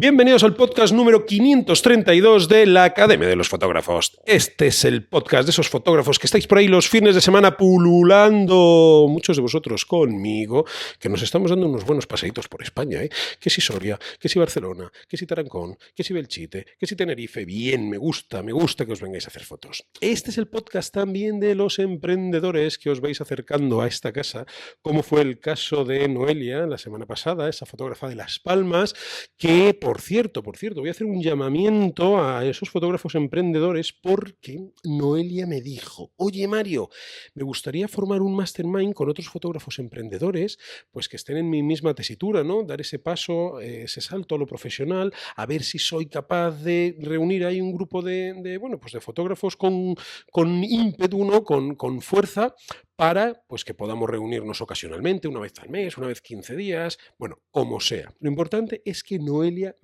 Bienvenidos al podcast número 532 de la Academia de los Fotógrafos. Este es el podcast de esos fotógrafos que estáis por ahí los fines de semana pululando, muchos de vosotros conmigo, que nos estamos dando unos buenos paseitos por España, ¿eh? Que si Soria, que si Barcelona, que si Tarancón, que si Belchite, que si Tenerife. Bien, me gusta que os vengáis a hacer fotos. Este es el podcast también de los emprendedores que os vais acercando a esta casa, como fue el caso de Noelia la semana pasada, esa fotógrafa de Las Palmas, que, por cierto, voy a hacer un llamamiento a esos fotógrafos emprendedores porque Noelia me dijo: oye Mario, me gustaría formar un mastermind con otros fotógrafos emprendedores, pues que estén en mi misma tesitura, ¿no? Dar ese paso, ese salto a lo profesional, a ver si soy capaz de reunir ahí un grupo de fotógrafos con ímpetu, ¿no? Con fuerza, para pues que podamos reunirnos ocasionalmente, una vez al mes, una vez 15 días, bueno, como sea. Lo importante es que Noelia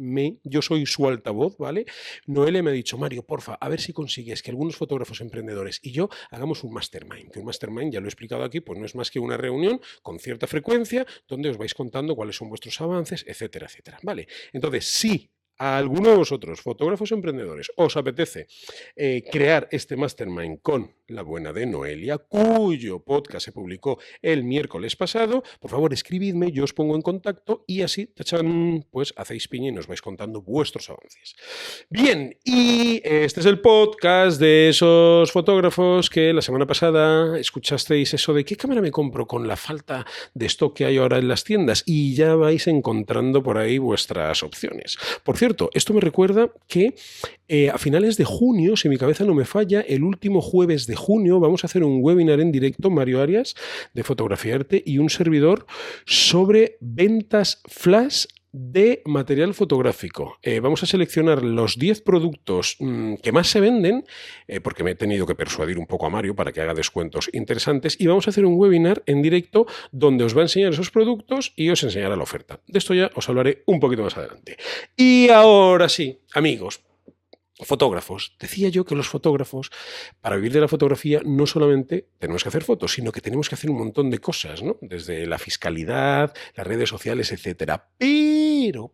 yo soy su altavoz, ¿vale? Noelia me ha dicho: Mario, porfa, a ver si consigues que algunos fotógrafos emprendedores y yo hagamos un mastermind. Que un mastermind, ya lo he explicado aquí, pues no es más que una reunión con cierta frecuencia donde os vais contando cuáles son vuestros avances, etcétera, etcétera, ¿vale? Entonces, sí, a alguno de vosotros, fotógrafos emprendedores, os apetece crear este mastermind con la buena de Noelia, cuyo podcast se publicó el miércoles pasado, por favor escribidme, yo os pongo en contacto y así, tachan, pues hacéis piña y nos vais contando vuestros avances. Bien, y este es el podcast de esos fotógrafos que la semana pasada escuchasteis eso de ¿qué cámara me compro con la falta de stock que hay ahora en las tiendas? Y ya vais encontrando por ahí vuestras opciones. Por cierto, esto me recuerda que a finales de junio, si mi cabeza no me falla, el último jueves de junio vamos a hacer un webinar en directo, Mario Arias, de Fotografía Arte, y un servidor sobre ventas flash de material fotográfico. Vamos a seleccionar los 10 productos que más se venden, porque me he tenido que persuadir un poco a Mario para que haga descuentos interesantes, y vamos a hacer un webinar en directo donde os va a enseñar esos productos y os enseñará la oferta. De esto ya os hablaré un poquito más adelante. Y ahora sí, amigos, fotógrafos. Decía yo que los fotógrafos, para vivir de la fotografía, no solamente tenemos que hacer fotos, sino que tenemos que hacer un montón de cosas, ¿no? Desde la fiscalidad, las redes sociales, etcétera.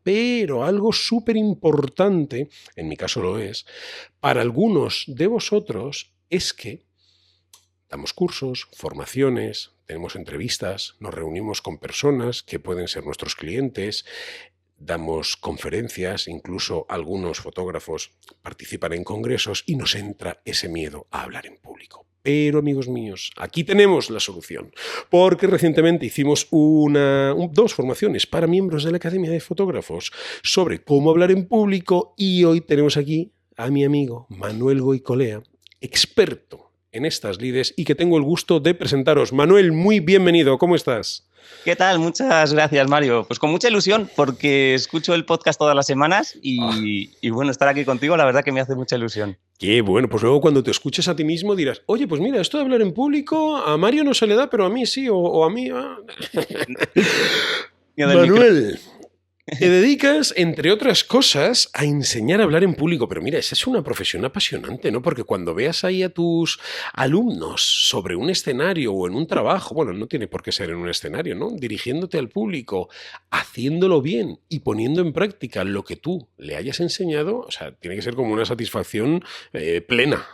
Pero, algo súper importante, en mi caso lo es, para algunos de vosotros, es que damos cursos, formaciones, tenemos entrevistas, nos reunimos con personas que pueden ser nuestros clientes, damos conferencias, incluso algunos fotógrafos participan en congresos y nos entra ese miedo a hablar en público. Pero, amigos míos, aquí tenemos la solución, porque recientemente hicimos dos formaciones para miembros de la Academia de Fotógrafos sobre cómo hablar en público, y hoy tenemos aquí a mi amigo Manuel Goicolea, experto en estas lides, y que tengo el gusto de presentaros. Manuel, muy bienvenido, ¿cómo estás? ¿Qué tal? Muchas gracias, Mario. Pues con mucha ilusión, porque escucho el podcast todas las semanas y bueno, estar aquí contigo, la verdad que me hace mucha ilusión. Qué bueno, pues luego cuando te escuches a ti mismo dirás: oye, pues mira, esto de hablar en público a Mario no se le da, pero a mí sí, o a mí... Manuel, te dedicas, entre otras cosas, a enseñar a hablar en público, pero mira, esa es una profesión apasionante, ¿no? Porque cuando veas ahí a tus alumnos sobre un escenario o en un trabajo, bueno, no tiene por qué ser en un escenario, ¿no? Dirigiéndote al público, haciéndolo bien y poniendo en práctica lo que tú le hayas enseñado, o sea, tiene que ser como una satisfacción plena.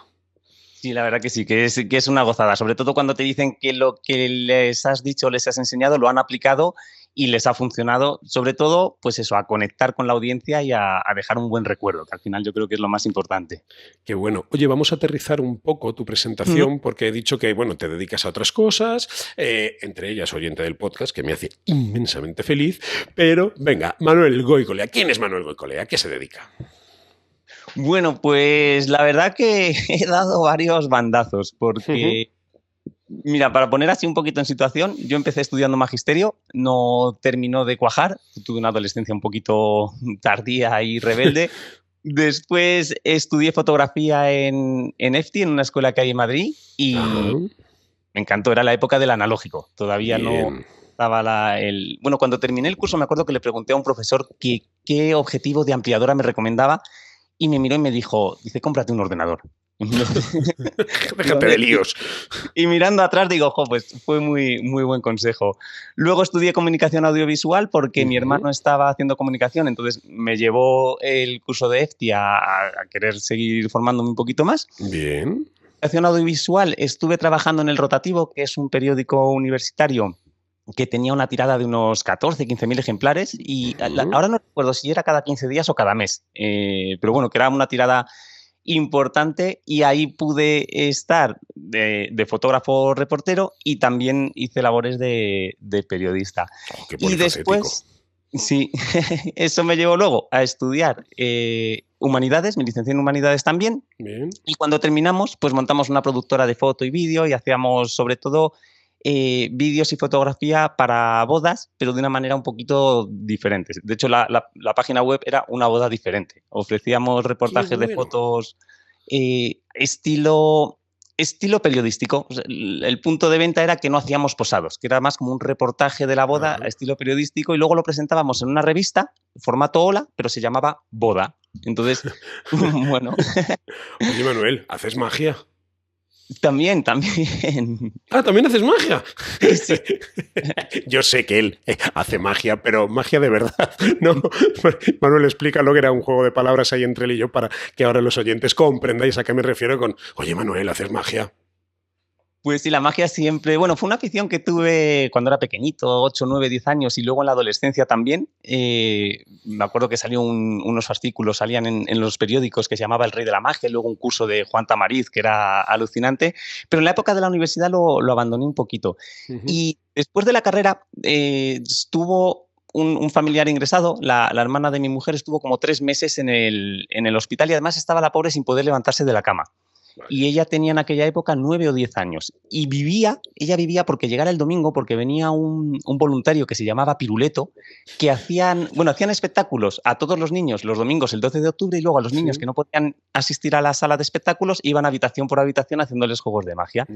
Sí, la verdad que sí, que es una gozada, sobre todo cuando te dicen que lo que les has dicho, les has enseñado, lo han aplicado y les ha funcionado, sobre todo, pues eso, a conectar con la audiencia y a dejar un buen recuerdo, que al final yo creo que es lo más importante. Qué bueno. Oye, vamos a aterrizar un poco tu presentación, porque he dicho que, bueno, te dedicas a otras cosas, entre ellas oyente del podcast, que me hace inmensamente feliz, pero venga, Manuel Goicolea. ¿Quién es Manuel Goicolea? ¿A qué se dedica? Bueno, pues la verdad que he dado varios bandazos, porque... Mira, para poner así un poquito en situación, yo empecé estudiando magisterio, no terminó de cuajar, tuve una adolescencia un poquito tardía y rebelde. Después estudié fotografía en EFTI, en una escuela que hay en Madrid, y me encantó, era la época del analógico, todavía no estaba Bueno, cuando terminé el curso me acuerdo que le pregunté a un profesor qué objetivo de ampliadora me recomendaba, y me miró y me dice, cómprate un ordenador. Déjate de líos. Y mirando atrás digo, ojo, pues fue muy, muy buen consejo. Luego estudié comunicación audiovisual porque mi hermano estaba haciendo comunicación, entonces me llevó el curso de EFTI a querer seguir formándome un poquito más. Bien. Comunicación audiovisual estuve trabajando en El Rotativo, que es un periódico universitario que tenía una tirada de unos 14, 15.000 ejemplares y ahora no recuerdo si era cada 15 días o cada mes, pero bueno, que era una tirada importante y ahí pude estar de fotógrafo reportero y también hice labores de periodista. Oh, qué Y después, sí, eso me llevó luego a estudiar humanidades, me licencié en humanidades también. Bien. Y cuando terminamos, pues montamos una productora de foto y vídeo y hacíamos sobre todo vídeos y fotografía para bodas, pero de una manera un poquito diferente. De hecho, la página web era una boda diferente. Ofrecíamos reportajes de fotos estilo periodístico. O sea, el punto de venta era que no hacíamos posados, que era más como un reportaje de la boda a estilo periodístico y luego lo presentábamos en una revista, formato Hola, pero se llamaba Boda. Entonces, bueno. Oye, Manuel, ¿haces magia? También. Ah, ¿también haces magia? Sí. Yo sé que él hace magia, pero magia de verdad. No, Manuel, explica lo que era un juego de palabras ahí entre él y yo para que ahora los oyentes comprendáis a qué me refiero con, oye, Manuel, ¿haces magia? Pues sí, la magia siempre, bueno, fue una afición que tuve cuando era pequeñito, 8, 9, 10 años y luego en la adolescencia también. Me acuerdo que salió unos fascículos, salían en los periódicos que se llamaba El Rey de la Magia, luego un curso de Juan Tamariz que era alucinante, pero en la época de la universidad lo abandoné un poquito. Y después de la carrera estuvo un familiar ingresado, la hermana de mi mujer estuvo como 3 meses en el hospital y además estaba la pobre sin poder levantarse de la cama. Y ella tenía en aquella época 9 o 10 años. Y ella vivía porque llegara el domingo, porque venía un voluntario que se llamaba Piruleto, que hacían espectáculos a todos los niños los domingos el 12 de octubre y luego a los niños que no podían asistir a la sala de espectáculos iban habitación por habitación haciéndoles juegos de magia.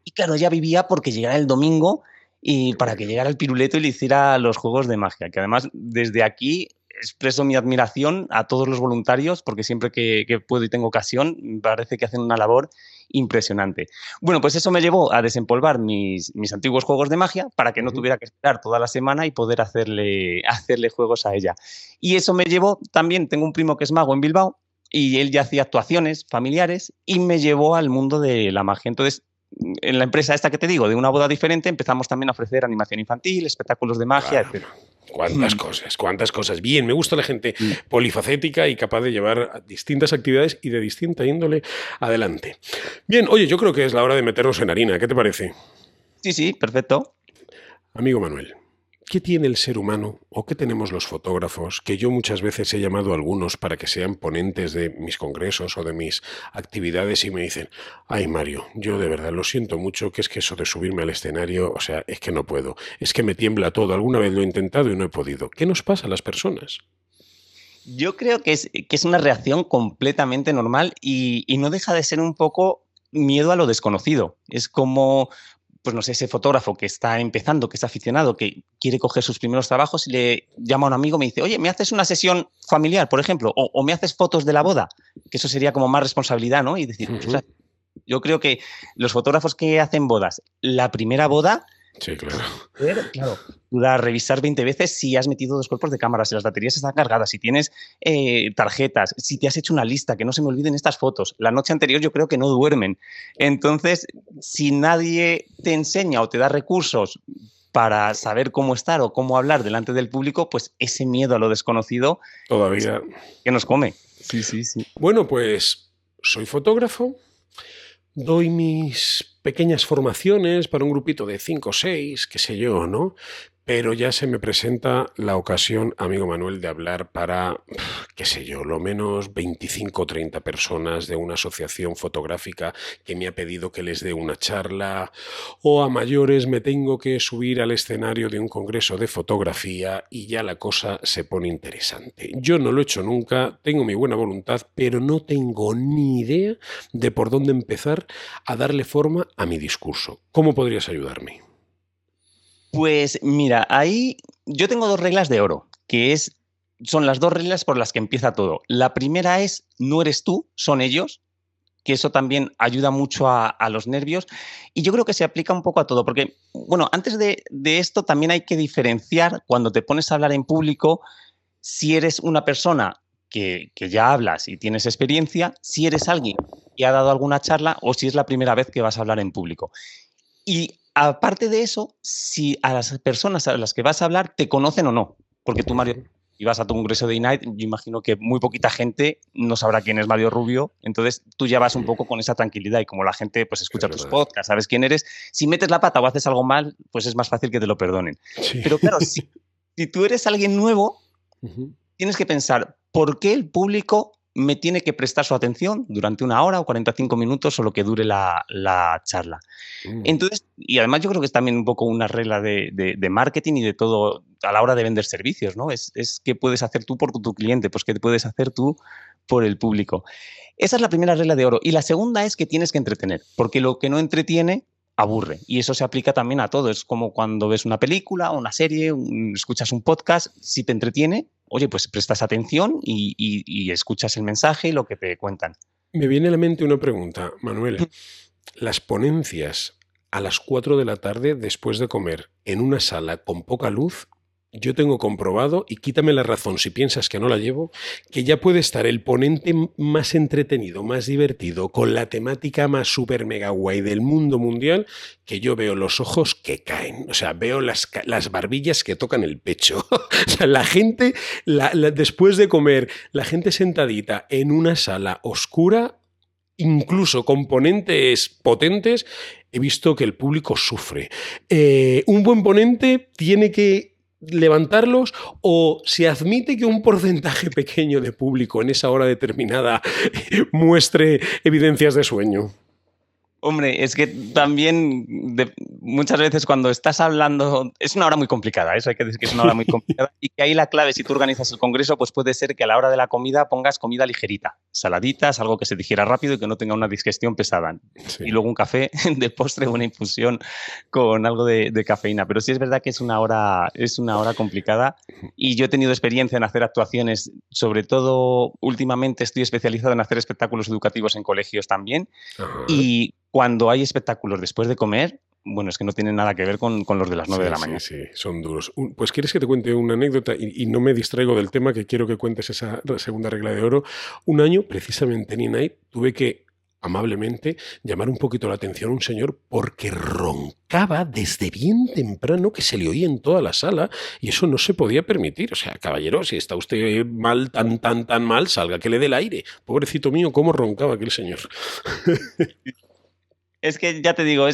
Y claro, ella vivía porque llegara el domingo y para que llegara el Piruleto y le hiciera los juegos de magia, que además desde aquí expreso mi admiración a todos los voluntarios porque siempre que puedo y tengo ocasión me parece que hacen una labor impresionante. Bueno, pues eso me llevó a desempolvar mis antiguos juegos de magia para que no tuviera que esperar toda la semana y poder hacerle juegos a ella. Y eso me llevó también, tengo un primo que es mago en Bilbao y él ya hacía actuaciones familiares y me llevó al mundo de la magia. Entonces, en la empresa esta que te digo, de una boda diferente, empezamos también a ofrecer animación infantil, espectáculos de magia, etc. Cuántas cosas. Bien, me gusta la gente polifacética y capaz de llevar distintas actividades y de distinta índole adelante. Bien, oye, yo creo que es la hora de meternos en harina. ¿Qué te parece? Sí, perfecto. Amigo Manuel, ¿qué tiene el ser humano o qué tenemos los fotógrafos? Que yo muchas veces he llamado a algunos para que sean ponentes de mis congresos o de mis actividades y me dicen, ay Mario, yo de verdad lo siento mucho, que es que eso de subirme al escenario, o sea, es que no puedo, es que me tiembla todo, alguna vez lo he intentado y no he podido. ¿Qué nos pasa a las personas? Yo creo que es una reacción completamente normal y no deja de ser un poco miedo a lo desconocido. Es como, pues no sé, ese fotógrafo que está empezando, que es aficionado, que quiere coger sus primeros trabajos y le llama a un amigo y me dice, oye, ¿me haces una sesión familiar, por ejemplo? O me haces fotos de la boda, que eso sería como más responsabilidad, ¿no? Y decir, o sea, yo creo que los fotógrafos que hacen bodas, la primera boda, sí, claro. Claro, duda revisar 20 veces si has metido 2 cuerpos de cámara, si las baterías están cargadas, si tienes tarjetas, si te has hecho una lista, que no se me olviden estas fotos. La noche anterior yo creo que no duermen. Entonces, si nadie te enseña o te da recursos para saber cómo estar o cómo hablar delante del público, pues ese miedo a lo desconocido todavía que nos come. Sí. Bueno, pues soy fotógrafo, doy mis pequeñas formaciones para un grupito de 5 o 6, qué sé yo, ¿no? Pero ya se me presenta la ocasión, amigo Manuel, de hablar para, qué sé yo, lo menos 25 o 30 personas de una asociación fotográfica que me ha pedido que les dé una charla, o a mayores me tengo que subir al escenario de un congreso de fotografía y ya la cosa se pone interesante. Yo no lo he hecho nunca, tengo mi buena voluntad, pero no tengo ni idea de por dónde empezar a darle forma a mi discurso. ¿Cómo podrías ayudarme? Pues mira, ahí yo tengo 2 reglas de oro, son las 2 reglas por las que empieza todo. La primera es, no eres tú, son ellos. que eso también ayuda mucho a los nervios. Y yo creo que se aplica un poco a todo, porque, bueno, antes de esto también hay que diferenciar cuando te pones a hablar en público si eres una persona que ya hablas y tienes experiencia, si eres alguien que ha dado alguna charla o si es la primera vez que vas a hablar en público. Y aparte de eso, si a las personas a las que vas a hablar te conocen o no, porque tú, Mario, y vas a tu congreso de Ignite, yo imagino que muy poquita gente no sabrá quién es Mario Rubio, entonces tú ya vas un poco con esa tranquilidad y como la gente pues escucha tus podcasts, sabes quién eres, si metes la pata o haces algo mal, pues es más fácil que te lo perdonen. Sí. Pero claro, si tú eres alguien nuevo, tienes que pensar, ¿por qué el público me tiene que prestar su atención durante 1 hora o 45 minutos o lo que dure la charla? Entonces, y además yo creo que es también un poco una regla de marketing y de todo a la hora de vender servicios, ¿no? Es qué puedes hacer tú por tu cliente, pues qué puedes hacer tú por el público. Esa es la primera regla de oro. Y la segunda es que tienes que entretener, porque lo que no entretiene aburre. Y eso se aplica también a todo. Es como cuando ves una película, una serie, escuchas un podcast, si te entretiene, oye, pues prestas atención y escuchas el mensaje y lo que te cuentan. Me viene a la mente una pregunta, Manuel. Las ponencias a las 4 de la tarde después de comer en una sala con poca luz, yo tengo comprobado, y quítame la razón si piensas que no la llevo, que ya puede estar el ponente más entretenido, más divertido, con la temática más super mega guay del mundo mundial, que yo veo los ojos que caen. O sea, veo las barbillas que tocan el pecho. O sea, la gente, después de comer, la gente sentadita en una sala oscura, incluso con ponentes potentes, he visto que el público sufre. Un buen ponente tiene que levantarlos, o se admite que un porcentaje pequeño de público en esa hora determinada muestre evidencias de sueño. Hombre, es que también muchas veces cuando estás hablando, es una hora muy complicada, eso hay que decir que es una hora muy complicada y que ahí la clave, si tú organizas el congreso, pues puede ser que a la hora de la comida pongas comida ligerita, saladitas, algo que se digiera rápido y que no tenga una digestión pesada. Sí. Y luego un café de postre, una infusión con algo de cafeína. Pero sí es verdad que es una hora complicada y yo he tenido experiencia en hacer actuaciones, sobre todo últimamente estoy especializado en hacer espectáculos educativos en colegios también. Ajá. Y cuando hay espectáculos después de comer, bueno, es que no tienen nada que ver con los de las 9 de la mañana. Sí, son duros. Pues ¿quieres que te cuente una anécdota? Y no me distraigo del tema, que quiero que cuentes esa segunda regla de oro. Un año, precisamente en Ignite, tuve que amablemente llamar un poquito la atención a un señor porque roncaba desde bien temprano, que se le oía en toda la sala, y eso no se podía permitir. O sea, caballero, si está usted mal, tan mal, salga que le dé el aire. Pobrecito mío, cómo roncaba aquel señor. Es que ya te digo,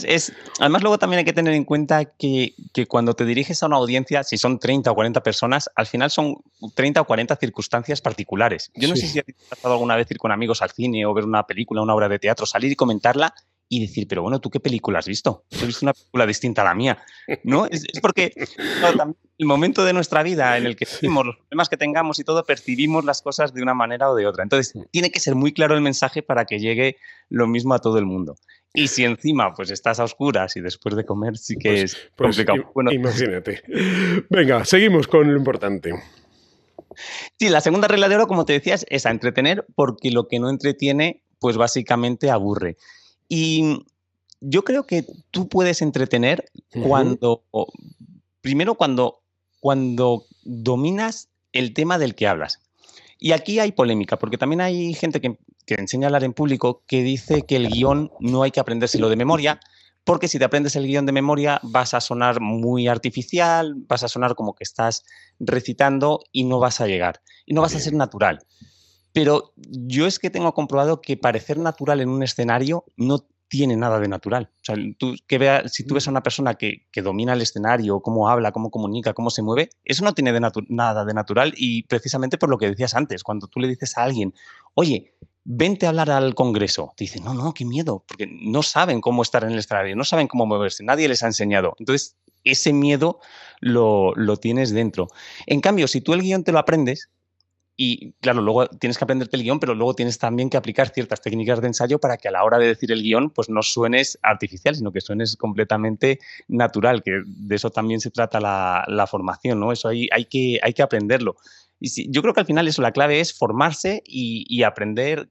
además luego también hay que tener en cuenta que cuando te diriges a una audiencia, si son 30 o 40 personas, al final son 30 o 40 circunstancias particulares. Yo no sé si te ha pasado alguna vez ir con amigos al cine o ver una película, una obra de teatro, salir y comentarla y decir, pero bueno, ¿tú qué película has visto? He visto una película distinta a la mía, ¿no? Es porque claro, también el momento de nuestra vida en el que vivimos, los problemas que tengamos y todo, percibimos las cosas de una manera o de otra. Entonces, tiene que ser muy claro el mensaje para que llegue lo mismo a todo el mundo. Y si encima pues estás a oscuras y después de comer sí que es complicado. Bueno, imagínate. Venga, seguimos con lo importante. Sí, la segunda regla de oro, como te decías, es a entretener, porque lo que no entretiene, pues básicamente aburre. Y yo creo que tú puedes entretener primero cuando dominas el tema del que hablas. Y aquí hay polémica, porque también hay gente que enseña a hablar en público que dice que el guión no hay que aprendérselo de memoria, porque si te aprendes el guión de memoria vas a sonar muy artificial, vas a sonar como que estás recitando y no vas a llegar, y no vas a ser natural. Pero yo es que tengo comprobado que parecer natural en un escenario no tiene nada de natural. O sea, si tú ves a una persona que domina el escenario, cómo habla, cómo comunica, cómo se mueve, eso no tiene nada de natural, y precisamente por lo que decías antes, cuando tú le dices a alguien, oye, vente a hablar al congreso, te dicen, no, qué miedo, porque no saben cómo estar en el escenario, no saben cómo moverse, nadie les ha enseñado. Entonces, ese miedo lo tienes dentro. En cambio, si tú el guión te lo aprendes, y claro, luego tienes que aprenderte el guión, pero luego tienes también que aplicar ciertas técnicas de ensayo para que a la hora de decir el guión, pues no suenes artificial, sino que suenes completamente natural, que de eso también se trata la formación, ¿no? Eso hay que aprenderlo. Y yo creo que al final eso, la clave es formarse y aprender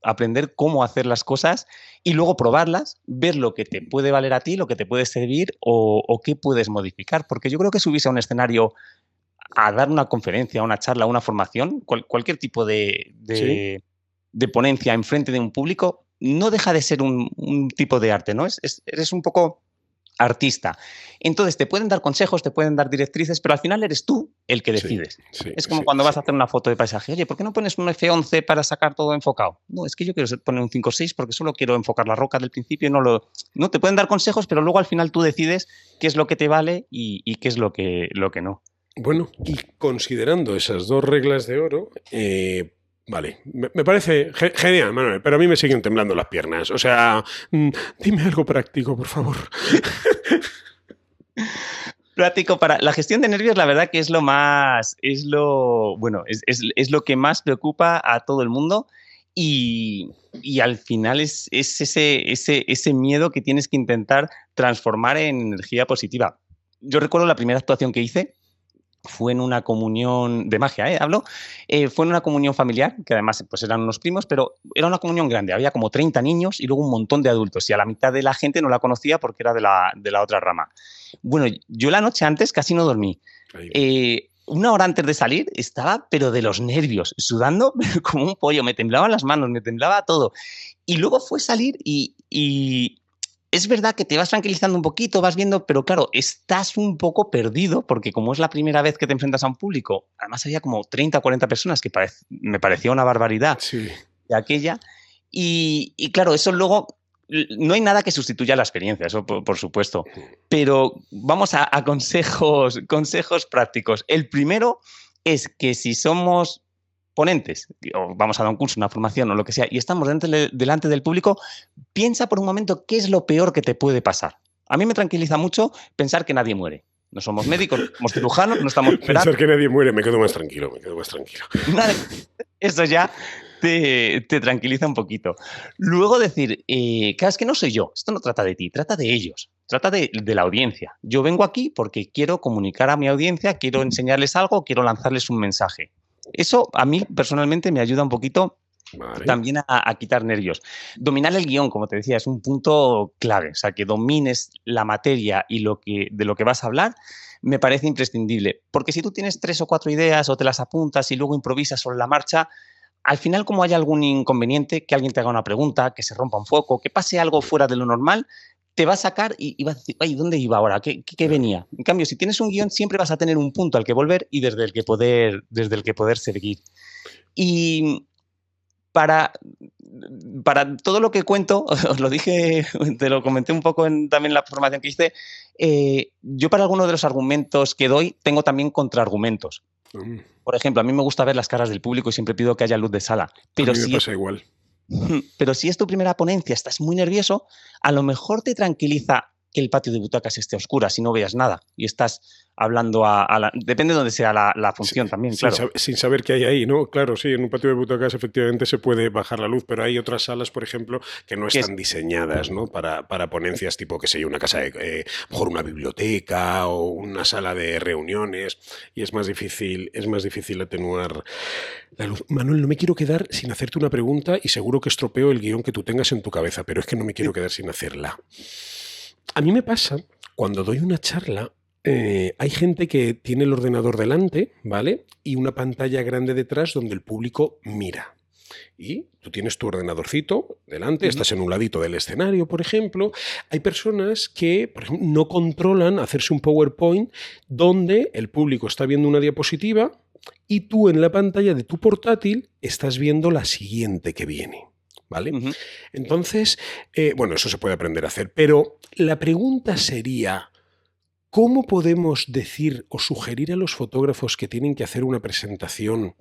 aprender cómo hacer las cosas y luego probarlas, ver lo que te puede valer a ti, lo que te puede servir o qué puedes modificar. Porque yo creo que subirse a un escenario a dar una conferencia, una charla, una formación, cualquier tipo Sí. de ponencia enfrente de un público, no deja de ser un tipo de arte, ¿no? Eres un poco artista. Entonces, te pueden dar consejos, te pueden dar directrices, pero al final eres tú el que Sí, decides. sí, Es como sí, cuando sí. vas a hacer una foto de paisaje. Oye, ¿por qué no pones un F11 para sacar todo enfocado? No, es que yo quiero poner un 5.6 porque solo quiero enfocar la roca del principio y no lo... No, te pueden dar consejos, pero luego al final tú decides qué es lo que te vale y qué es lo que no. Bueno, y considerando esas dos reglas de oro, vale, me parece genial, Manuel, pero a mí me siguen temblando las piernas. O sea, dime algo práctico, por favor. Práctico para la gestión de nervios, la verdad que es lo más, bueno, es lo que más preocupa a todo el mundo y al final es ese miedo que tienes que intentar transformar en energía positiva. Yo recuerdo la primera actuación que hice, fue en una comunión de magia, hablo, fue en una comunión familiar, que además pues eran unos primos, pero era una comunión grande, había como 30 niños y luego un montón de adultos y a la mitad de la gente no la conocía porque era de la otra rama. Bueno, yo la noche antes casi no dormí. Una hora antes de salir estaba, pero de los nervios, sudando como un pollo, me temblaban las manos, me temblaba todo. Y luego fue salir y es verdad que te vas tranquilizando un poquito, vas viendo, pero claro, estás un poco perdido porque como es la primera vez que te enfrentas a un público, además había como 30 o 40 personas, que me parecía una barbaridad Sí. de aquella. Y claro, eso luego, no hay nada que sustituya la experiencia, eso por supuesto. Pero vamos a consejos prácticos. El primero es que si somos ponentes, o vamos a dar un curso, una formación o lo que sea, y estamos delante del público, piensa por un momento qué es lo peor que te puede pasar. A mí me tranquiliza mucho pensar que nadie muere. No somos médicos, no somos cirujanos, no estamos esperando. Pensar que nadie muere, me quedo más tranquilo, me quedo más tranquilo. Eso ya te tranquiliza un poquito. Luego decir, claro, es que no soy yo, esto no trata de ti, trata de ellos, trata de la audiencia. Yo vengo aquí porque quiero comunicar a mi audiencia, quiero enseñarles algo, quiero lanzarles un mensaje. Eso a mí personalmente me ayuda un poquito también a quitar nervios. Dominar el guión, como te decía, es un punto clave. O sea, que domines la materia y de lo que vas a hablar me parece imprescindible. Porque si tú tienes 3 o 4 ideas o te las apuntas y luego improvisas sobre la marcha, al final, como haya algún inconveniente, que alguien te haga una pregunta, que se rompa un foco, que pase algo fuera de lo normal, te va a sacar y vas a decir, ay, ¿dónde iba ahora? ¿Qué venía? En cambio, si tienes un guión, siempre vas a tener un punto al que volver y desde el que poder seguir. Y para todo lo que cuento, os lo dije, te lo comenté un poco también en la formación que hice, yo para algunos de los argumentos que doy tengo también contraargumentos. Por ejemplo, a mí me gusta ver las caras del público y siempre pido que haya luz de sala. Pero a mí me pasa igual. Pero si es tu primera ponencia, estás muy nervioso, a lo mejor te tranquiliza que el patio de butacas esté a oscuras y no veas nada y estás hablando depende de dónde sea la función también, claro. Sin saber qué hay ahí, ¿no? Claro, sí, en un patio de butacas efectivamente se puede bajar la luz, pero hay otras salas, por ejemplo, que no están diseñadas, ¿no? Para ponencias tipo, qué sé yo, una casa de, mejor una biblioteca o una sala de reuniones, y es más difícil atenuar la luz. Manuel, no me quiero quedar sin hacerte una pregunta y seguro que estropeo el guión que tú tengas en tu cabeza, pero es que no me quiero quedar sin hacerla. A mí me pasa, cuando doy una charla, hay gente que tiene el ordenador delante, ¿vale? Y una pantalla grande detrás donde el público mira. Y tú tienes tu ordenadorcito delante, estás en un ladito del escenario, por ejemplo. Hay personas que, por ejemplo, no controlan hacerse un PowerPoint donde el público está viendo una diapositiva y tú en la pantalla de tu portátil estás viendo la siguiente que viene. ¿Vale? Entonces, bueno, eso se puede aprender a hacer, pero la pregunta sería, ¿cómo podemos decir o sugerir a los fotógrafos que tienen que hacer una presentación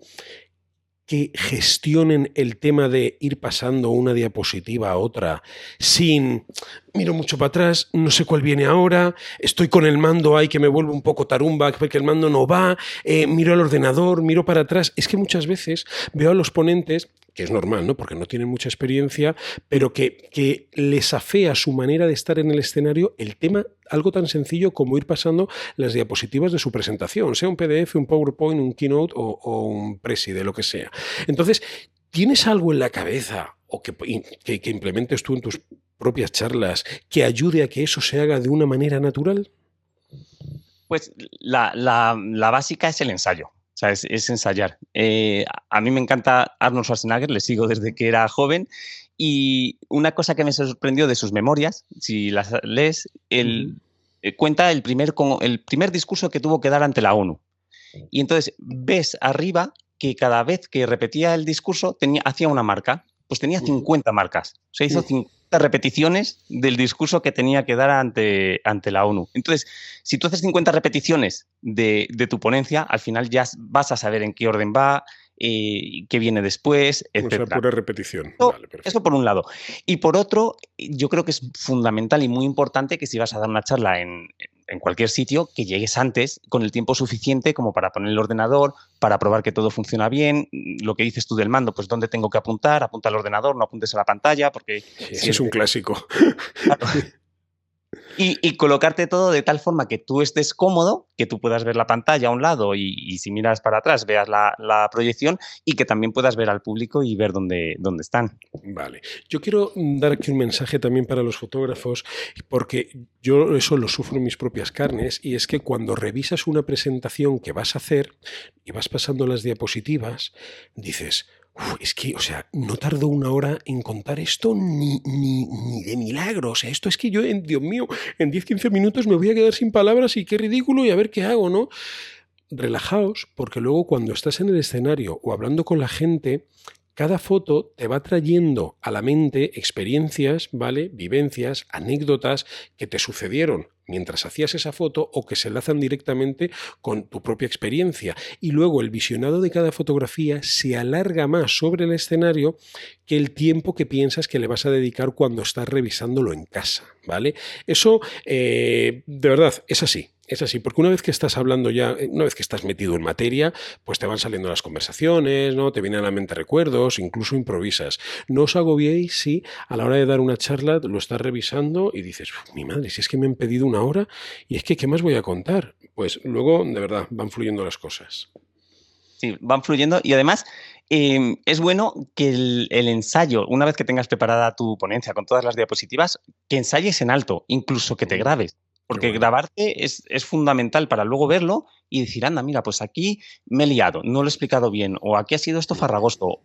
que gestionen el tema de ir pasando una diapositiva a otra sin miro mucho para atrás, no sé cuál viene ahora, estoy con el mando ahí que me vuelvo un poco tarumba porque el mando no va, miro al ordenador, miro para atrás? Es que muchas veces veo a los ponentes, que es normal, ¿no? Porque no tienen mucha experiencia, pero que les afea su manera de estar en el escenario el tema, algo tan sencillo como ir pasando las diapositivas de su presentación, sea un PDF, un PowerPoint, un Keynote o un Prezi, de lo que sea. Entonces, ¿tienes algo en la cabeza o que implementes tú en tus propias charlas que ayude a que eso se haga de una manera natural? Pues la básica es el ensayo. O sea, es ensayar. A mí me encanta Arnold Schwarzenegger, le sigo desde que era joven, y una cosa que me sorprendió de sus memorias, si las lees, cuenta el primer discurso que tuvo que dar ante la ONU. Y entonces ves arriba que cada vez que repetía el discurso hacía una marca. Pues tenía 50 marcas. O sea, hizo 50 repeticiones del discurso que tenía que dar ante la ONU. Entonces, si tú haces 50 repeticiones de tu ponencia, al final ya vas a saber en qué orden va, qué viene después, etc. O sea, pura repetición. Vale, eso por un lado. Y por otro, yo creo que es fundamental y muy importante que si vas a dar una charla en cualquier sitio, que llegues antes con el tiempo suficiente como para poner el ordenador, para probar que todo funciona bien. Lo que dices tú del mando, pues dónde tengo que apuntar, apunta al ordenador, no apuntes a la pantalla, porque... Sí, ese es un clásico. Claro. Y colocarte todo de tal forma que tú estés cómodo, que tú puedas ver la pantalla a un lado y si miras para atrás veas la proyección y que también puedas ver al público y ver dónde están. Vale. Yo quiero dar aquí un mensaje también para los fotógrafos, porque yo eso lo sufro en mis propias carnes, y es que cuando revisas una presentación que vas a hacer y vas pasando las diapositivas, dices... es que, o sea, no tardó una hora en contar esto ni de milagro. O sea, esto es que yo, Dios mío, en 10-15 minutos me voy a quedar sin palabras y qué ridículo y a ver qué hago, ¿no? Relajaos, porque luego cuando estás en el escenario o hablando con la gente, cada foto te va trayendo a la mente experiencias, ¿vale? Vivencias, anécdotas que te sucedieron mientras hacías esa foto o que se enlazan directamente con tu propia experiencia. Y luego el visionado de cada fotografía se alarga más sobre el escenario que el tiempo que piensas que le vas a dedicar cuando estás revisándolo en casa, ¿vale? Eso, de verdad, es así. Es así, porque una vez que estás hablando ya, una vez que estás metido en materia, pues te van saliendo las conversaciones, ¿no? Te vienen a la mente recuerdos, incluso improvisas. No os agobiéis si a la hora de dar una charla lo estás revisando y dices, mi madre, si es que me han pedido una hora y es que, ¿qué más voy a contar? Pues luego, de verdad, van fluyendo las cosas. Sí, van fluyendo y además es bueno que el ensayo, una vez que tengas preparada tu ponencia con todas las diapositivas, que ensayes en alto, incluso que te grabes. Porque grabarte es fundamental para luego verlo y decir, anda, mira, pues aquí me he liado, no lo he explicado bien, o aquí ha sido esto farragoso,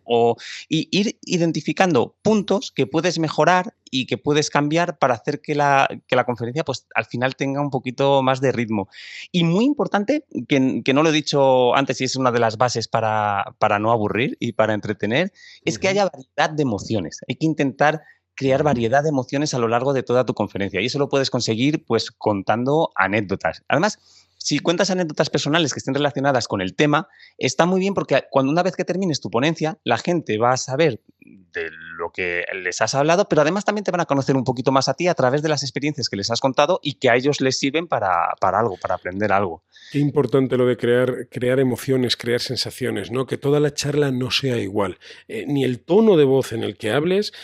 y ir identificando puntos que puedes mejorar y que puedes cambiar para hacer que la conferencia pues al final tenga un poquito más de ritmo. Y muy importante, que no lo he dicho antes y es una de las bases para no aburrir y para entretener, es que haya variedad de emociones. Hay que intentar crear variedad de emociones a lo largo de toda tu conferencia y eso lo puedes conseguir pues contando anécdotas. Además, si cuentas anécdotas personales que estén relacionadas con el tema, está muy bien porque una vez que termines tu ponencia, la gente va a saber de lo que les has hablado, pero además también te van a conocer un poquito más a ti a través de las experiencias que les has contado y que a ellos les sirven para algo, para aprender algo. Qué importante lo de crear emociones, crear sensaciones, ¿no? Que toda la charla no sea igual. Ni el tono de voz en el que hables,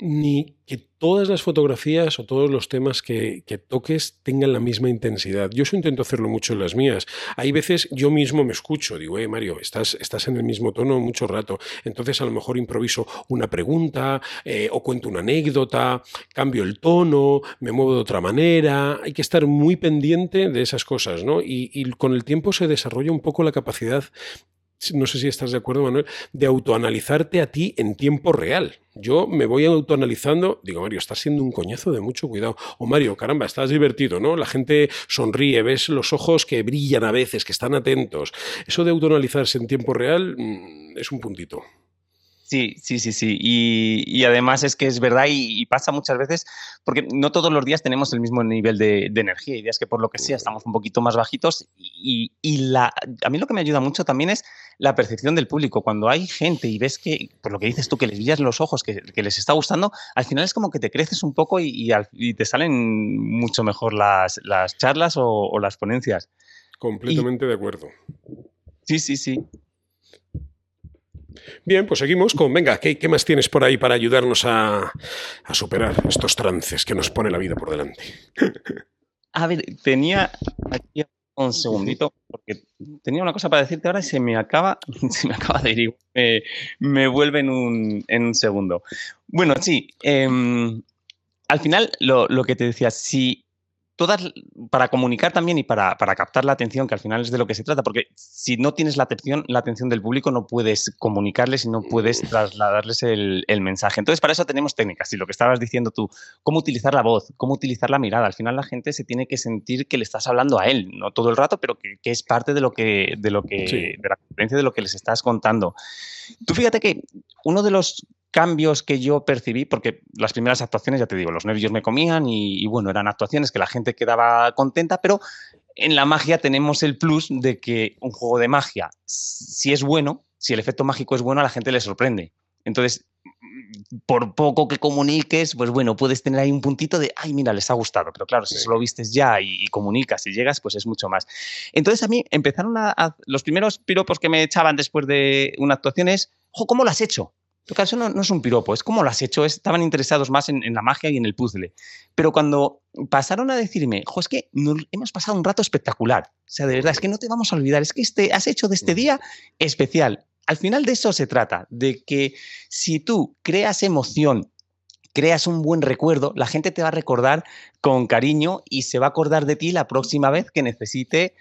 ni que todas las fotografías o todos los temas que toques tengan la misma intensidad. Yo eso intento hacerlo mucho en las mías. Hay veces yo mismo me escucho, digo, Mario, estás en el mismo tono mucho rato. Entonces a lo mejor improviso una pregunta o cuento una anécdota, cambio el tono, me muevo de otra manera. Hay que estar muy pendiente de esas cosas, ¿no? Y con el tiempo se desarrolla un poco la capacidad, no sé si estás de acuerdo, Manuel, de autoanalizarte a ti en tiempo real. Yo me voy autoanalizando, digo, Mario, estás siendo un coñazo de mucho cuidado. O Mario, caramba, estás divertido, ¿no? La gente sonríe, ves los ojos que brillan a veces, que están atentos. Eso de autoanalizarse en tiempo real es un puntito. Sí. Y además es que es verdad y pasa muchas veces porque no todos los días tenemos el mismo nivel de energía. Hay días que por lo que sea estamos un poquito más bajitos a mí lo que me ayuda mucho también es la percepción del público. Cuando hay gente y ves que, por lo que dices tú, que les brillas los ojos, que les está gustando, al final es como que te creces un poco y te salen mucho mejor las charlas o las ponencias. Completamente de acuerdo. Sí. Bien, pues seguimos con, venga, ¿qué más tienes por ahí para ayudarnos a superar estos trances que nos pone la vida por delante? A ver, tenía aquí un segundito, porque tenía una cosa para decirte ahora y se me acaba de ir. Me vuelve en un segundo. Bueno, sí. Al final, lo que te decía, si para comunicar también y para captar la atención, que al final es de lo que se trata, porque si no tienes la atención del público, no puedes comunicarles y no puedes trasladarles el mensaje. Entonces, para eso tenemos técnicas. Y lo que estabas diciendo tú, cómo utilizar la voz, cómo utilizar la mirada. Al final la gente se tiene que sentir que le estás hablando a él, no todo el rato, pero que es parte de Sí. de la experiencia de lo que les estás contando. Tú fíjate que uno de los cambios que yo percibí, porque las primeras actuaciones, ya te digo, los nervios me comían y bueno, eran actuaciones que la gente quedaba contenta, pero en la magia tenemos el plus de que un juego de magia, si es bueno, si el efecto mágico es bueno, a la gente le sorprende. Entonces, por poco que comuniques, pues bueno, puedes tener ahí un puntito de, ay, mira, les ha gustado. Pero claro, si solo vistes ya y comunicas y llegas, pues es mucho más. Entonces a mí empezaron los primeros piropos que me echaban después de una actuación es, ¡jo, cómo lo has hecho! Claro, eso no es un piropo, es cómo lo has hecho. Estaban interesados más en la magia y en el puzzle. Pero cuando pasaron a decirme, jo, es que hemos pasado un rato espectacular. O sea, de verdad, es que no te vamos a olvidar. Es que has hecho de este día especial. Al final de eso se trata, de que si tú creas emoción, creas un buen recuerdo, la gente te va a recordar con cariño y se va a acordar de ti la próxima vez que necesite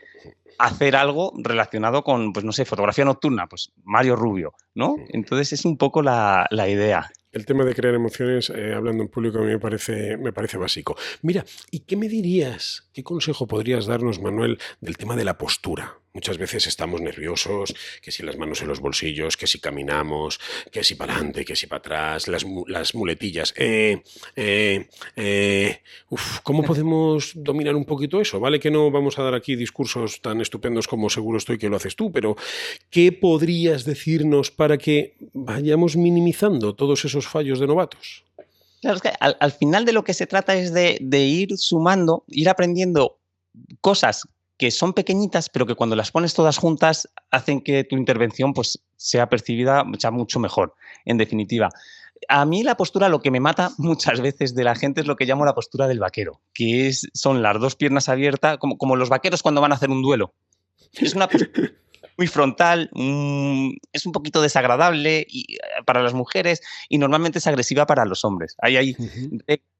hacer algo relacionado con, pues no sé, fotografía nocturna, pues Mario Rubio, ¿no? Entonces es un poco la idea. El tema de crear emociones, hablando en público, a mí me parece básico. Mira, ¿y qué me dirías, qué consejo podrías darnos, Manuel, del tema de la postura? Muchas veces estamos nerviosos, que si las manos en los bolsillos, que si caminamos, que si para adelante, que si para atrás, las muletillas. ¿Cómo podemos dominar un poquito eso? Vale que no vamos a dar aquí discursos tan estupendos como seguro estoy que lo haces tú, pero ¿qué podrías decirnos para que vayamos minimizando todos esos fallos de novatos? Claro, es que al final de lo que se trata es de ir sumando, ir aprendiendo cosas que son pequeñitas, pero que cuando las pones todas juntas hacen que tu intervención pues, sea percibida ya mucho mejor, en definitiva. A mí la postura, lo que me mata muchas veces de la gente es lo que llamo la postura del vaquero, que son las dos piernas abiertas, como los vaqueros cuando van a hacer un duelo. Es una postura muy frontal, es un poquito desagradable para las mujeres y normalmente es agresiva para los hombres. Hay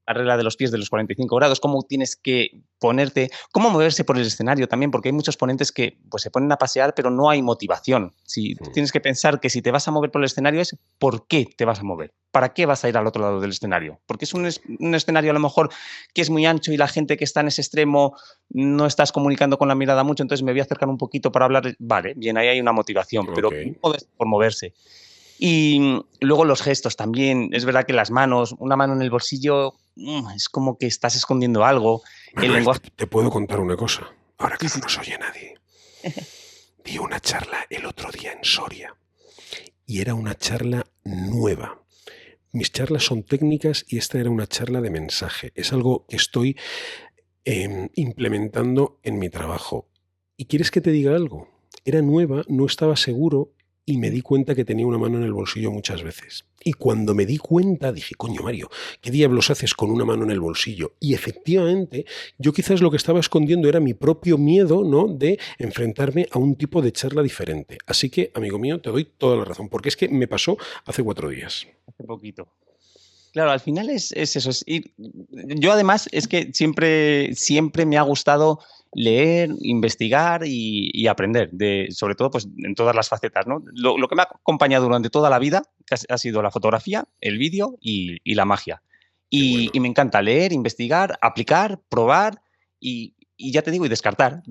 la regla de los pies de los 45 grados, cómo tienes que ponerte, cómo moverse por el escenario también, porque hay muchos ponentes que pues, se ponen a pasear, pero no hay motivación. Tienes que pensar que si te vas a mover por el escenario es ¿por qué te vas a mover? ¿Para qué vas a ir al otro lado del escenario? Porque es un escenario a lo mejor que es muy ancho y la gente que está en ese extremo no estás comunicando con la mirada mucho, entonces me voy a acercar un poquito para hablar. Vale, bien, ahí hay una motivación, pero por moverse. Y luego los gestos también. Es verdad que las manos, una mano en el bolsillo, es como que estás escondiendo algo. Manuel, el lenguaje... te puedo contar una cosa, ahora que no nos oye nadie. Di una charla el otro día en Soria y era una charla nueva. Mis charlas son técnicas y esta era una charla de mensaje. Es algo que estoy implementando en mi trabajo. ¿Y quieres que te diga algo? Era nueva, no estaba seguro y me di cuenta que tenía una mano en el bolsillo muchas veces. Y cuando me di cuenta dije, coño Mario, ¿qué diablos haces con una mano en el bolsillo? Y efectivamente, yo quizás lo que estaba escondiendo era mi propio miedo, ¿no?, de enfrentarme a un tipo de charla diferente. Así que, amigo mío, te doy toda la razón, porque es que me pasó hace 4 días. Hace poquito. Claro, al final es eso. Yo además es que siempre me ha gustado leer, investigar y aprender, sobre todo pues, en todas las facetas, ¿no? Lo que me ha acompañado durante toda la vida ha sido la fotografía, el vídeo y la magia. Y me encanta leer, investigar, aplicar, probar y ya te digo, y descartar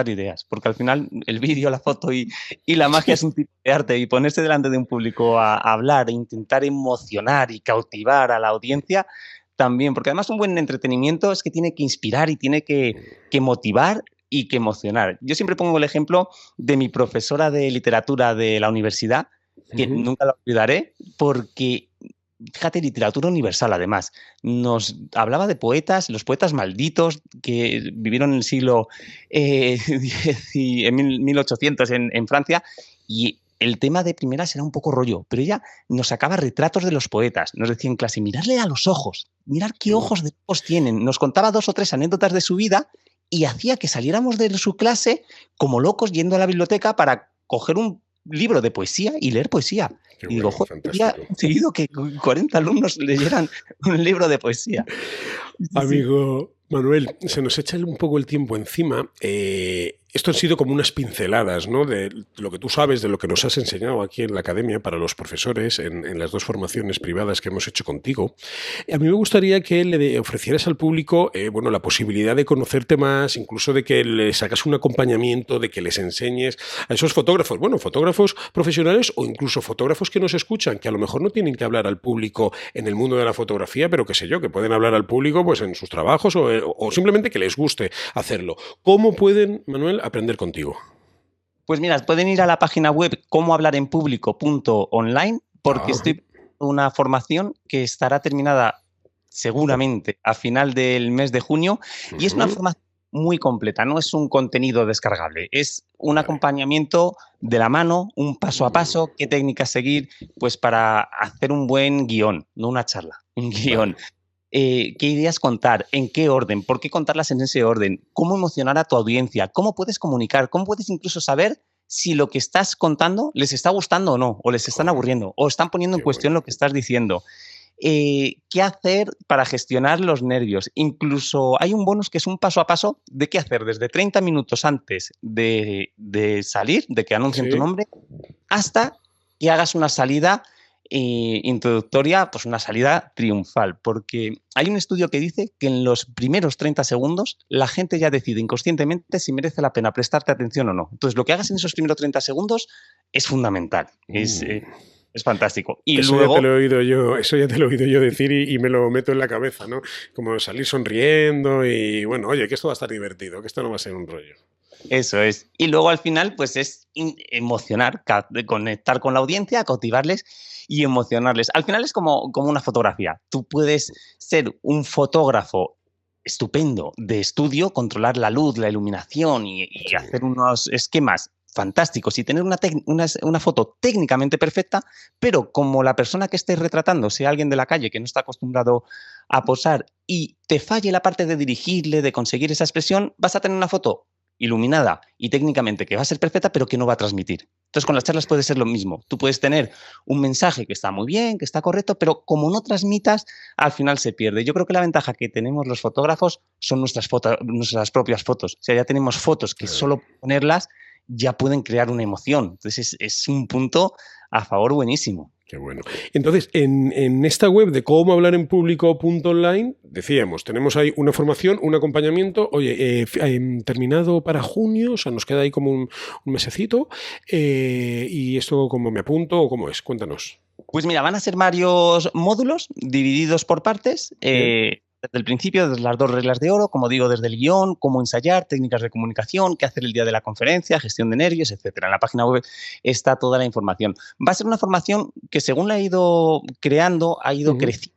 ideas, porque al final el vídeo, la foto y la magia es un tipo de arte y ponerse delante de un público a hablar e intentar emocionar y cautivar a la audiencia también, porque además un buen entretenimiento es que tiene que inspirar y tiene que motivar y que emocionar. Yo siempre pongo el ejemplo de mi profesora de literatura de la universidad, que nunca la olvidaré, porque... Fíjate, literatura universal, además. Nos hablaba de poetas, los poetas malditos que vivieron en el siglo en 1800 en Francia, y el tema de primeras era un poco rollo, pero ella nos sacaba retratos de los poetas. Nos decía en clase, miradle a los ojos, mirad qué ojos de ojos tienen. Nos contaba 2 o 3 anécdotas de su vida y hacía que saliéramos de su clase como locos yendo a la biblioteca para coger un libro de poesía y leer poesía. Qué y digo, bueno, joder, había conseguido que 40 alumnos leyeran un libro de poesía. Amigo Manuel, se nos echa un poco el tiempo encima. Esto han sido como unas pinceladas, ¿no? De lo que tú sabes, de lo que nos has enseñado aquí en la academia para los profesores en las 2 formaciones privadas que hemos hecho contigo. A mí me gustaría que le ofrecieras al público, bueno, la posibilidad de conocerte más, incluso de que les hagas un acompañamiento, de que les enseñes a esos fotógrafos, bueno, fotógrafos profesionales o incluso fotógrafos que nos escuchan, que a lo mejor no tienen que hablar al público en el mundo de la fotografía, pero qué sé yo, que pueden hablar al público pues en sus trabajos o simplemente que les guste hacerlo. ¿Cómo pueden, Manuel, aprender contigo? Pues mira, pueden ir a la página web comohablarenpublico.online porque estoy una formación que estará terminada seguramente a final del mes de junio y es una formación muy completa, no es un contenido descargable, es un acompañamiento de la mano, un paso a paso, qué técnicas seguir, pues para hacer un buen guión, no una charla, un guión. ¿Qué ideas contar? ¿En qué orden? ¿Por qué contarlas en ese orden? ¿Cómo emocionar a tu audiencia? ¿Cómo puedes comunicar? ¿Cómo puedes incluso saber si lo que estás contando les está gustando o no? ¿O les están aburriendo? ¿O están poniendo en cuestión lo que estás diciendo? ¿Qué hacer para gestionar los nervios? Incluso hay un bonus que es un paso a paso de qué hacer desde 30 minutos antes de salir, de que anuncien tu nombre, hasta que hagas una salida introductoria, pues una salida triunfal, porque hay un estudio que dice que en los primeros 30 segundos la gente ya decide inconscientemente si merece la pena prestarte atención o no. Entonces, lo que hagas en esos primeros 30 segundos es fundamental, es fantástico. Y eso luego, ya te lo he oído yo decir y me lo meto en la cabeza, ¿no? Como salir sonriendo y, bueno, oye, que esto va a estar divertido, que esto no va a ser un rollo. Eso es. Y luego al final, pues es emocionar, conectar con la audiencia, cautivarles y emocionarles. Al final es como una fotografía. Tú puedes ser un fotógrafo estupendo de estudio, controlar la luz, la iluminación y hacer unos esquemas fantásticos y tener una foto técnicamente perfecta, pero como la persona que estés retratando sea alguien de la calle que no está acostumbrado a posar y te falle la parte de dirigirle, de conseguir esa expresión, vas a tener una foto iluminada y técnicamente que va a ser perfecta, pero que no va a transmitir. Entonces, con las charlas puede ser lo mismo. Tú puedes tener un mensaje que está muy bien, que está correcto, pero como no transmitas, al final se pierde. Yo creo que la ventaja que tenemos los fotógrafos son nuestras propias fotos. O sea, ya tenemos fotos que solo ponerlas ya pueden crear una emoción. Entonces, es un punto a favor buenísimo. Qué bueno. Entonces, en esta web de comohablarenpublico.online, decíamos, tenemos ahí una formación, un acompañamiento. Oye, terminado para junio, o sea, nos queda ahí como un mesecito. ¿Y esto cómo me apunto o cómo es? Cuéntanos. Pues mira, van a ser varios módulos divididos por partes. Desde el principio, desde las 2 reglas de oro, como digo, desde el guión, cómo ensayar, técnicas de comunicación, qué hacer el día de la conferencia, gestión de nervios, etcétera. En la página web está toda la información. Va a ser una formación que, según la he ido creando, ha ido creciendo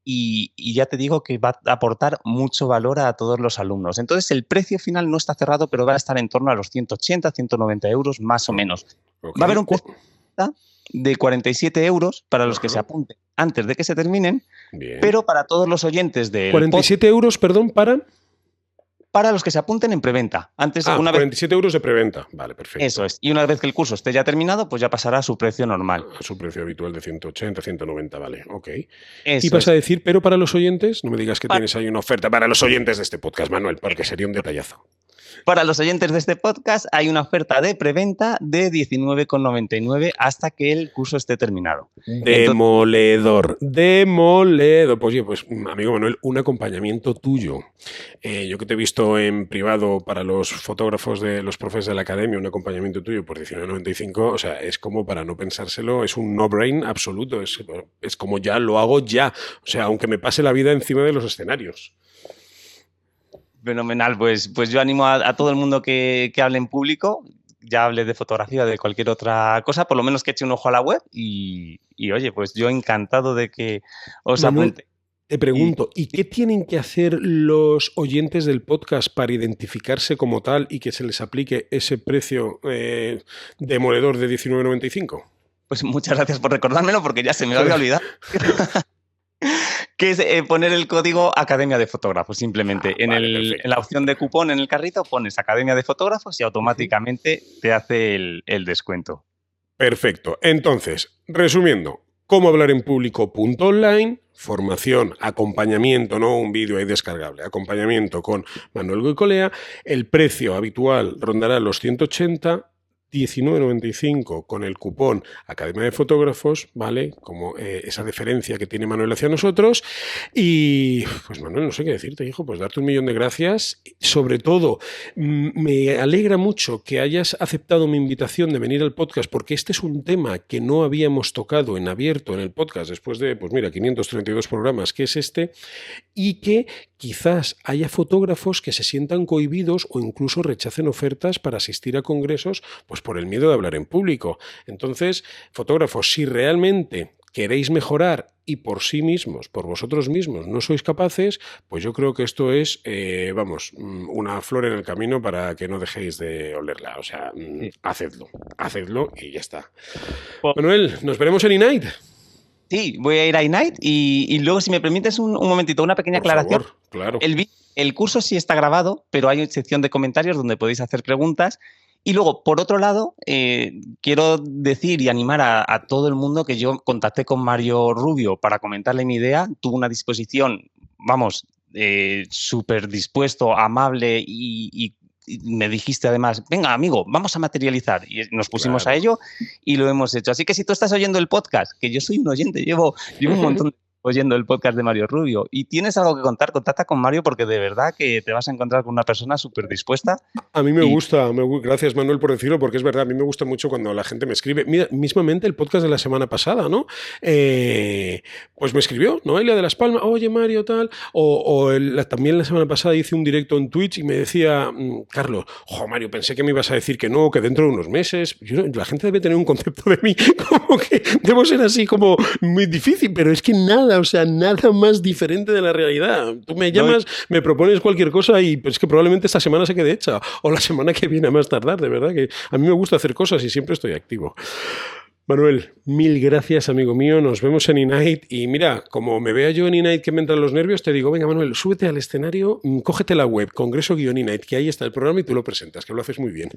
y ya te digo que va a aportar mucho valor a todos los alumnos. Entonces, el precio final no está cerrado, pero va a estar en torno a los 180, 190 euros más o menos. Va a haber un precio de 47 euros para los que se apunten antes de que se terminen, pero para todos los oyentes de 47 euros, perdón, para los que se apunten en preventa. Antes, 47 euros de preventa. Vale, perfecto. Eso es. Y una vez que el curso esté ya terminado, pues ya pasará a su precio normal. A su precio habitual de 180, 190, vale. Ok. Eso y vas a decir, pero para los oyentes, no me digas que tienes ahí una oferta para los oyentes de este podcast, Manuel, porque sería un detallazo. Para los oyentes de este podcast hay una oferta de preventa de 19,99 hasta que el curso esté terminado. Demoledor. Pues, amigo Manuel, un acompañamiento tuyo. Yo que te he visto en privado para los fotógrafos de los profes de la academia, un acompañamiento tuyo por 19,95, o sea, es como para no pensárselo, es un no-brain absoluto, es como ya lo hago ya, o sea, aunque me pase la vida encima de los escenarios. Fenomenal, pues yo animo a todo el mundo que hable en público, ya hable de fotografía o de cualquier otra cosa, por lo menos que eche un ojo a la web y oye, pues yo encantado de que os apunte. Te pregunto, ¿y qué tienen que hacer los oyentes del podcast para identificarse como tal y que se les aplique ese precio demoledor de 19,95? Pues muchas gracias por recordármelo porque ya se me había olvidado. que es poner el código Academia de Fotógrafos, simplemente. En la opción de cupón en el carrito pones Academia de Fotógrafos y automáticamente te hace el descuento. Perfecto. Entonces, resumiendo, cómo hablar en público.online, formación, acompañamiento, no un vídeo ahí descargable, acompañamiento con Manuel Goicolea, el precio habitual rondará los 180, 19,95 con el cupón Academia de Fotógrafos, ¿vale? Como esa deferencia que tiene Manuel hacia nosotros. Y pues Manuel, no sé qué decirte, hijo, pues darte 1.000.000 de gracias. Sobre todo, me alegra mucho que hayas aceptado mi invitación de venir al podcast, porque este es un tema que no habíamos tocado en abierto en el podcast después de, pues mira, 532 programas, que es este, y que quizás haya fotógrafos que se sientan cohibidos o incluso rechacen ofertas para asistir a congresos, pues por el miedo de hablar en público. Entonces, fotógrafos, si realmente queréis mejorar y por sí mismos, por vosotros mismos, no sois capaces, pues yo creo que esto es, una flor en el camino para que no dejéis de olerla. O sea, hacedlo y ya está. Manuel, nos veremos en Inite. Sí, voy a ir a Inite y luego, si me permites un momentito, una pequeña aclaración. Favor, claro. El curso sí está grabado, pero hay una sección de comentarios donde podéis hacer preguntas. Y luego, por otro lado, quiero decir y animar a todo el mundo que yo contacté con Mario Rubio para comentarle mi idea. Tuvo una disposición, súper dispuesto, amable y me dijiste además, venga, amigo, vamos a materializar. Y nos pusimos a ello y lo hemos hecho. Así que si tú estás oyendo el podcast, que yo soy un oyente, llevo un montón de oyendo el podcast de Mario Rubio y tienes algo que contar, contacta con Mario, porque de verdad que te vas a encontrar con una persona súper dispuesta. A mí me gusta, gracias Manuel por decirlo, porque es verdad, a mí me gusta mucho cuando la gente me escribe. Mira, mismamente el podcast de la semana pasada, ¿no? Pues me escribió Noelia de Las Palmas, oye Mario, tal, también la semana pasada hice un directo en Twitch y me decía, Carlos, Mario, pensé que me ibas a decir que no, que dentro de unos meses. La gente debe tener un concepto de mí como que debo ser así como muy difícil, pero es que nada más diferente de la realidad. Tú me llamas, me propones cualquier cosa y pues que probablemente esta semana se quede hecha o la semana que viene a más tardar, de verdad que a mí me gusta hacer cosas y siempre estoy activo. Manuel, 1.000 gracias, amigo mío, nos vemos en Inite y mira, como me vea yo en Inite que me entran los nervios, te digo, venga Manuel, súbete al escenario, cógete la web, Congreso-Inite, que ahí está el programa y tú lo presentas, que lo haces muy bien.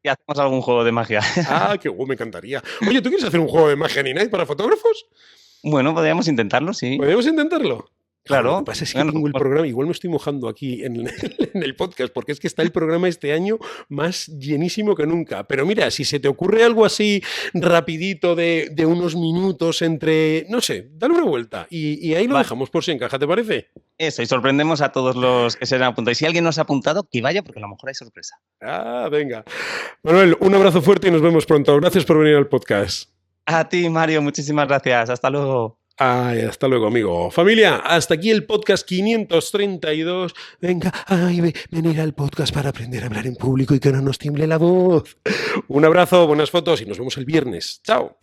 Y hacemos algún juego de magia. Ah, qué guay, me encantaría. Oye, ¿tú quieres hacer un juego de magia en Inite para fotógrafos? Bueno, podríamos intentarlo, sí. ¿Podríamos intentarlo? Claro. Lo que pasa es que tengo el programa, igual me estoy mojando aquí en el podcast, porque es que está el programa este año más llenísimo que nunca. Pero mira, si se te ocurre algo así rapidito de unos minutos entre, no sé, dale una vuelta y ahí lo dejamos por si encaja, ¿te parece? Eso, y sorprendemos a todos los que se han apuntado. Y si alguien no se ha apuntado, que vaya, porque a lo mejor hay sorpresa. Ah, venga. Manuel, un abrazo fuerte y nos vemos pronto. Gracias por venir al podcast. A ti, Mario, muchísimas gracias. Hasta luego. Ay, hasta luego, amigo. Familia, hasta aquí el podcast 532. Venga, venir al podcast para aprender a hablar en público y que no nos tiemble la voz. Un abrazo, buenas fotos y nos vemos el viernes. Chao.